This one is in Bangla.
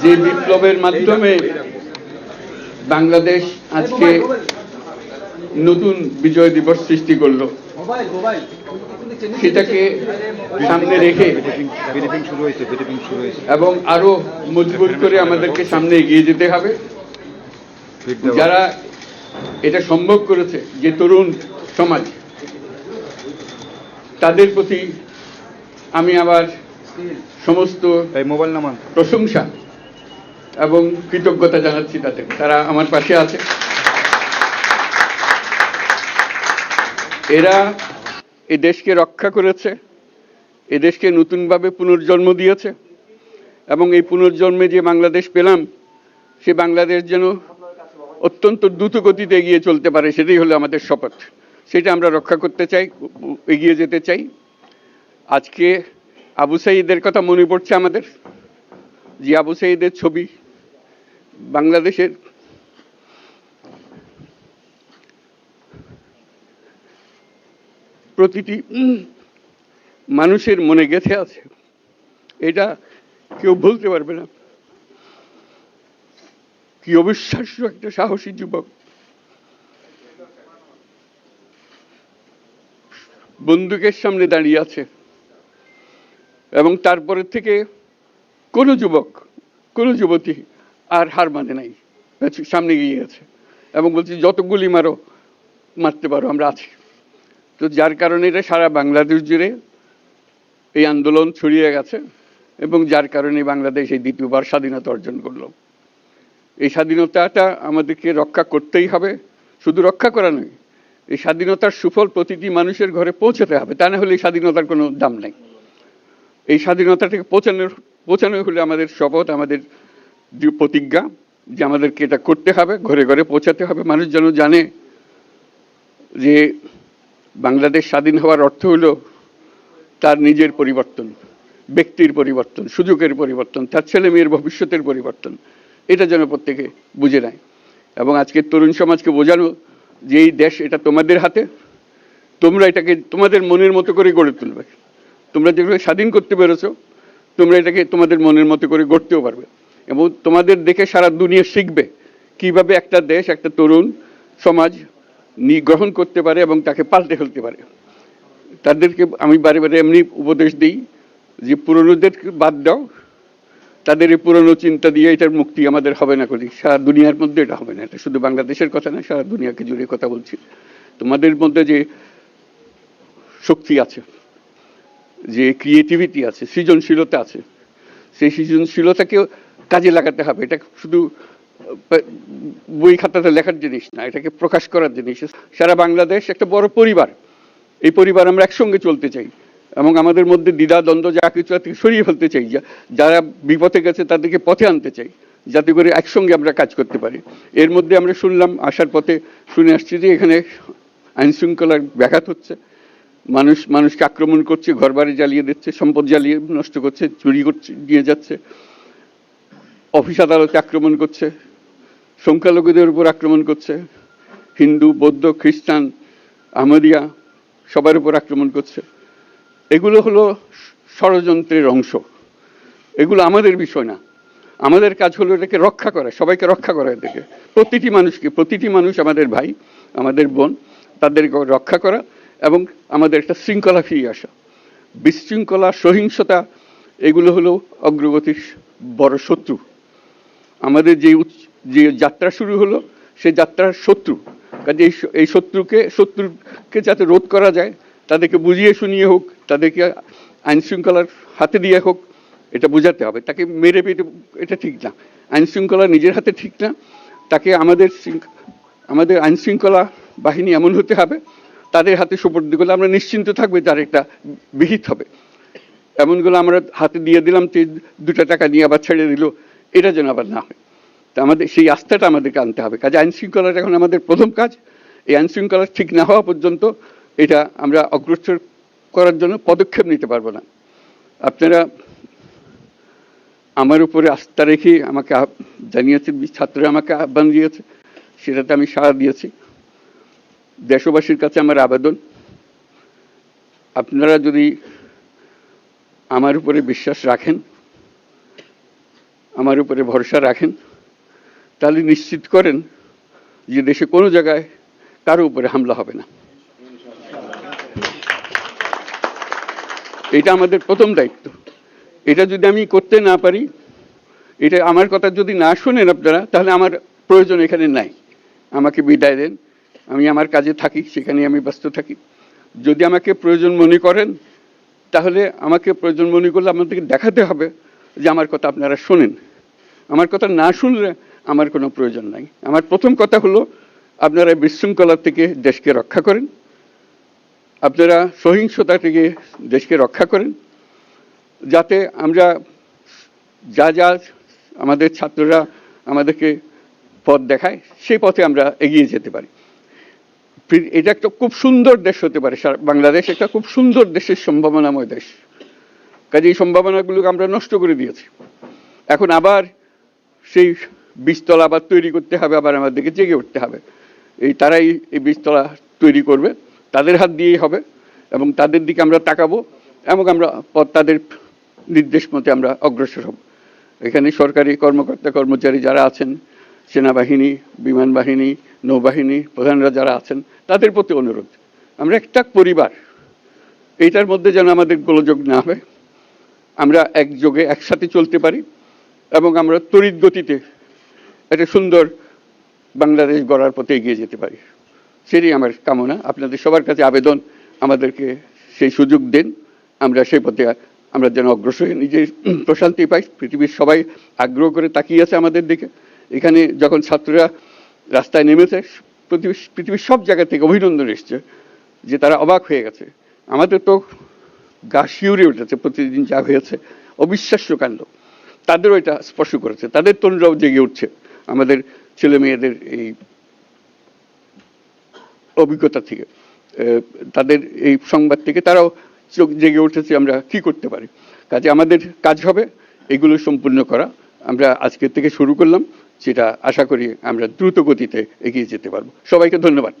যে বিপ্লবের মাধ্যমে বাংলাদেশ আজকে নতুন বিজয় দিবস সৃষ্টি করলো, সেটাকে সামনে রেখে এবং আরো মজবুত করে আমাদেরকে সামনে এগিয়ে যেতে হবে। যারা এটা সম্ভব করেছে, যে তরুণ সমাজ, তাদের প্রতি আমি আবার সমস্ত প্রশংসা এবং কৃতজ্ঞতা জানাচ্ছি তাদের। তারা আমার পাশে আছে। এরা এই দেশকে রক্ষা করেছে, এই দেশকে নতুনভাবে পুনর্জন্ম দিয়েছে, এবং এই পুনর্জন্মে যে বাংলাদেশ পেলাম, সে বাংলাদেশ যেন অত্যন্ত দ্রুত গতিতে এগিয়ে চলতে পারে, সেটাই হলো আমাদের শপথ। সেটা আমরা রক্ষা করতে চাই, এগিয়ে যেতে চাই। আজকে আবু সাঈদের কথা মনে পড়ছে আমাদের, যে আবু সাঈদের ছবি বাংলাদেশের প্রতিটি মানুষের মনে গেঁথে আছে, এটা কেউ ভুলতে পারবে না। কি অবিশ্বাস্য একটা সাহসী যুবক, বন্দুকের সামনে দাঁড়িয়ে আছে, এবং তারপরে থেকে কোনো যুবক, কোনো যুবতী আর হার মানে নাই, সামনে গিয়ে গেছে এবং বলছি যত গুলি মারো, মারতে পারো, আমরা আছি। তো যার কারণে এটা সারা বাংলাদেশ জুড়ে এই আন্দোলন ছড়িয়ে গেছে, এবং যার কারণে বাংলাদেশ এই দ্বিতীয়বার স্বাধীনতা অর্জন করলো। এই স্বাধীনতাটা আমাদেরকে রক্ষা করতেই হবে। শুধু রক্ষা করা নয়, এই স্বাধীনতার সুফল প্রতিটি মানুষের ঘরে পৌঁছাতে হবে, তা না হলে এই স্বাধীনতার কোনো দাম নাই। এই স্বাধীনতাটাকে পৌঁছানো হলে আমাদের শপথ, আমাদের প্রতিজ্ঞা, যে আমাদেরকে এটা করতে হবে, ঘরে ঘরে পৌঁছাতে হবে। মানুষ যেন জানে যে বাংলাদেশ স্বাধীন হওয়ার অর্থ হলো তার নিজের পরিবর্তন, ব্যক্তির পরিবর্তন, সুযোগের পরিবর্তন, তার ছেলে মেয়ের ভবিষ্যতের পরিবর্তন। এটা যেন প্রত্যেকে বুঝে নেয়, এবং আজকের তরুণ সমাজকে বোঝানো যে এই দেশ এটা তোমাদের হাতে, তোমরা এটাকে তোমাদের মনের মতো করে গড়ে তুলবে। তোমরা যেভাবে স্বাধীন করতে পেরেছো, তোমরা এটাকে তোমাদের মনের মতো করে গড়তেও পারবে, এবং তোমাদের দেখে সারা দুনিয়া শিখবে কিভাবে একটা দেশ, একটা তরুণ সমাজ গ্রহণ করতে পারে এবং তাকে পাল্টে ফেলতে পারে। তাদেরকে আমি বারে বারে এমনি উপদেশ দিই যে পুরনোদেরকে বাদ দাও, তাদের এই পুরনো চিন্তা দিয়ে এটার মুক্তি আমাদের হবে না। করি সারা দুনিয়ার মধ্যে এটা হবে না। এটা শুধু বাংলাদেশের কথা না, সারা দুনিয়াকে জুড়ে কথা বলছি। তোমাদের মধ্যে যে শক্তি আছে, যে ক্রিয়েটিভিটি আছে, সৃজনশীলতা আছে, সেই সৃজনশীলতাকেও কাজে লাগাতে হবে। এটা শুধু বই খাতাতে লেখার জিনিস না, এটাকে প্রকাশ করার জিনিস। সারা বাংলাদেশ একটা বড় পরিবার, এই পরিবার আমরা একসঙ্গে চলতে চাই, এবং আমাদের মধ্যে দ্বিধা দ্বন্দ্ব যা কিছু থেকে সরিয়ে ফেলতে চাই। যারা বিপথে গেছে তাদেরকে পথে আনতে চাই, যাতে করে একসঙ্গে আমরা কাজ করতে পারি। এর মধ্যে আমরা শুনলাম, আসার পথে শুনে আসছি যে এখানে আইন শৃঙ্খলার ব্যাঘাত হচ্ছে, মানুষকে আক্রমণ করছে, ঘরবাড়ি জ্বালিয়ে দিচ্ছে, সম্পদ জ্বালিয়ে নষ্ট করছে, চুরি করছে, নিয়ে যাচ্ছে, অফিস আদালতে আক্রমণ করছে, সংখ্যালঘুদের উপর আক্রমণ করছে, হিন্দু, বৌদ্ধ, খ্রিস্টান, আহমদিয়া সবার উপর আক্রমণ করছে। এগুলো হলো ষড়যন্ত্রের অংশ। এগুলো আমাদের বিষয় না। আমাদের কাজ হলো এটাকে রক্ষা করা, সবাইকে রক্ষা করা, এটাকে প্রতিটি মানুষকে, প্রতিটি মানুষ আমাদের ভাই, আমাদের বোন, তাদেরকে রক্ষা করা, এবং আমাদের একটা শৃঙ্খলা ফিরিয়ে আসা। বিশৃঙ্খলা, সহিংসতা এগুলো হলো অগ্রগতির বড় শত্রু। আমাদের যে যাত্রা শুরু হলো, সেই যাত্রার শত্রু। কাজে এই শত্রুকে যাতে রোধ করা যায়, তাদেরকে বুঝিয়ে শুনিয়ে হোক, তাদেরকে আইন শৃঙ্খলার হাতে দিয়ে হোক, এটা বোঝাতে হবে। তাকে মেরে পেটে এটা ঠিক না, আইন শৃঙ্খলা নিজের হাতে ঠিক না। তাকে আমাদের আইন শৃঙ্খলা বাহিনী এমন হতে হবে, তাদের হাতে সুপর্দ করলে আমরা নিশ্চিন্ত থাকবে তার একটা বিহিত হবে। এমনগুলো আমরা হাতে দিয়ে দিলাম, 2 টাকা নিয়ে আবার ছেড়ে দিল, এটা যেন আবার না হয়। তা আমাদের সেই আস্থাটা আমাদেরকে আনতে হবে। কাজে আইন শৃঙ্খলাটা এখন আমাদের প্রথম কাজ। এই আইন শৃঙ্খলা ঠিক না হওয়া পর্যন্ত এটা আমরা অগ্রসর করার জন্য পদক্ষেপ নিতে পারবো না। আপনারা আমার উপরে আস্থা রেখে আমাকে জানিয়েছেন, ছাত্ররা আমাকে আহ্বান দিয়েছে, সেটাতে আমি সাড়া দিয়েছি। দেশবাসীর কাছে আমার আবেদন, আপনারা যদি আমার উপরে বিশ্বাস রাখেন, আমার উপরে ভরসা রাখেন, তাহলে নিশ্চিত করেন যে দেশে কোনো জায়গায় কারো উপরে হামলা হবে না। এটা আমাদের প্রথম দায়িত্ব। এটা যদি আমি করতে না পারি, এটা আমার কথা যদি না শোনেন আপনারা, তাহলে আমার প্রয়োজন এখানে নাই। আমাকে বিদায় দেন, আমি আমার কাজে থাকি, সেখানে আমি ব্যস্ত থাকি। যদি আমাকে প্রয়োজন মনে করেন, তাহলে আমাকে প্রয়োজন মনে করলে আপনাদেরকে দেখাতে হবে যে আমার কথা আপনারা শোনেন। আমার কথা না শুনলে আমার কোনো প্রয়োজন নাই। আমার প্রথম কথা হলো, আপনারা বিশৃঙ্খলা থেকে দেশকে রক্ষা করেন, আপনারা সহিংসতা থেকে দেশকে রক্ষা করেন, যাতে আমরা যা যা আমাদের ছাত্ররা আমাদেরকে পথ দেখায়, সেই পথে আমরা এগিয়ে যেতে পারি। এটা একটা খুব সুন্দর দেশ হতে পারে, বাংলাদেশ একটা খুব সুন্দর দেশের সম্ভাবনাময় দেশ। কাজে এই সম্ভাবনাগুলোকে আমরা নষ্ট করে দিয়েছি। এখন আবার সেই বীজতলা আবার তৈরি করতে হবে, আবার আমাদেরকে জেগে উঠতে হবে। তারাই এই বীজতলা তৈরি করবে, তাদের হাত দিয়েই হবে, এবং তাদের দিকে আমরা তাকাবো, এবং আমরা তাদের নির্দেশ মতে আমরা অগ্রসর হব। এখানে সরকারি কর্মকর্তা কর্মচারী যারা আছেন, সেনাবাহিনী, বিমান বাহিনী, নৌবাহিনী প্রধানরা যারা আছেন, তাদের প্রতি অনুরোধ, আমরা একটা পরিবার, এইটার মধ্যে যেন আমাদের গোলযোগ না হয়, আমরা একযোগে একসাথে চলতে পারি, এবং আমরা তড়িৎ গতিতে একটা সুন্দর বাংলাদেশ গড়ার পথে এগিয়ে যেতে পারি। সেটাই আমার কামনা। আপনাদের সবার কাছে আবেদন, আমাদেরকে সেই সুযোগ দেন, আমরা সেই পথে আমরা যেন অগ্রসর হয়ে নিজের প্রশান্তি পাই। পৃথিবীর সবাই আগ্রহ করে তাকিয়ে আছে আমাদের দিকে। এখানে যখন ছাত্ররা রাস্তায় নেমেছে, পৃথিবীর সব জায়গা থেকে অভিনন্দন এসছে, যে তারা অবাক হয়ে গেছে। আমাদের তো গা শিউরে উঠেছে, প্রতিদিন যা হয়েছে অবিশ্বাস্য কাণ্ড। তাদেরও এটা স্পর্শ করেছে, তাদের তরুণরাও জেগে উঠছে আমাদের ছেলে মেয়েদের এই অভিজ্ঞতা থেকে, তাদের এই সংবাদ থেকে তারাও চোখ জেগে উঠেছে আমরা কি করতে পারি। কাজে আমাদের কাজ হবে এগুলো সম্পূর্ণ করা। আমরা আজকের থেকে শুরু করলাম, সেটা আশা করি আমরা দ্রুত গতিতে এগিয়ে যেতে পারবো। সবাইকে ধন্যবাদ।